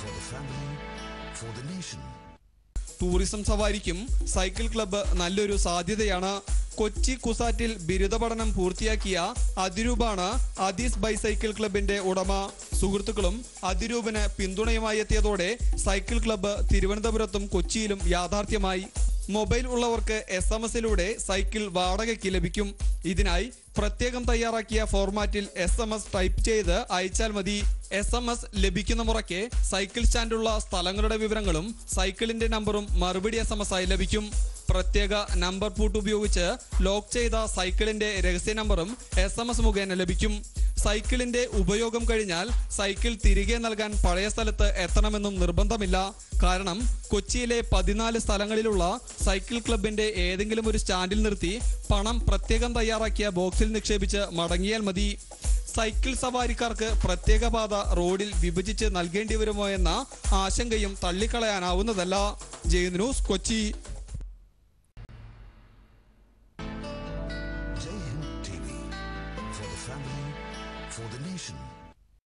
For the family, for the nation. Tourism സവാരിക്കും cycle club നല്ലൊരു സാധ്യതയാണ്. കൊച്ചി കുസാറ്റിൽ ബിരുദ പഠനം പൂർത്തിയാക്കിയ അതിരൂപാണ് അദീസ് ബൈസൈക്കിൾ ക്ലബിന്റെ ഉടമ. സുഹൃത്തുക്കളും അതിരൂപിന് പിന്തുണയുമായി എത്തിയതോടെ സൈക്കിൾ ക്ലബ്ബ് തിരുവനന്തപുരത്തും കൊച്ചിയിലും യാഥാർത്ഥ്യമായി. മൊബൈൽ ഉള്ളവർക്ക് SMS-ലൂടെ സൈക്കിൾ വാടകയ്ക്ക് ലഭിക്കും. ഇതിനായി പ്രത്യേകം തയ്യാറാക്കിയ ഫോർമാറ്റിൽ SMS ടൈപ്പ് ചെയ്ത് അയച്ചാൽ മതി. SMS ലഭിക്കുന്ന മുറയ്ക്ക് സൈക്കിൾ സ്റ്റാൻഡുള്ള സ്ഥലങ്ങളുടെ വിവരങ്ങളും സൈക്കിളിന്റെ നമ്പറും മറുപടി SMS ആയി ലഭിക്കും. പ്രത്യേക നമ്പർ പൂട്ട് ഉപയോഗിച്ച് ലോക്ക് ചെയ്ത സൈക്കിളിന്റെ രഹസ്യ നമ്പറും SMS മുഖേന ലഭിക്കും. സൈക്കിളിന്റെ ഉപയോഗം കഴിഞ്ഞാൽ സൈക്കിൾ തിരികെ നൽകാൻ പഴയ സ്ഥലത്ത് എത്തണമെന്നും നിർബന്ധമില്ല. കാരണം കൊച്ചിയിലെ 14 സ്ഥലങ്ങളിലുള്ള സൈക്കിൾ ക്ലബിന്റെ ഏതെങ്കിലും ഒരു സ്റ്റാൻഡിൽ നിർത്തി പണം പ്രത്യേകം തയ്യാറാക്കിയ ബോക്സിൽ നിക്ഷേപിച്ച് മടങ്ങിയാൽ മതി. സൈക്കിൾ സവാരിക്കാർക്ക് പ്രത്യേക പാത റോഡിൽ വിഭജിച്ച് നൽകേണ്ടി വരുമോ എന്ന ആശങ്കയും തള്ളിക്കളയാനാവുന്നതല്ല. J news, Kochi. Jai Hind TV. For the family, for the nation.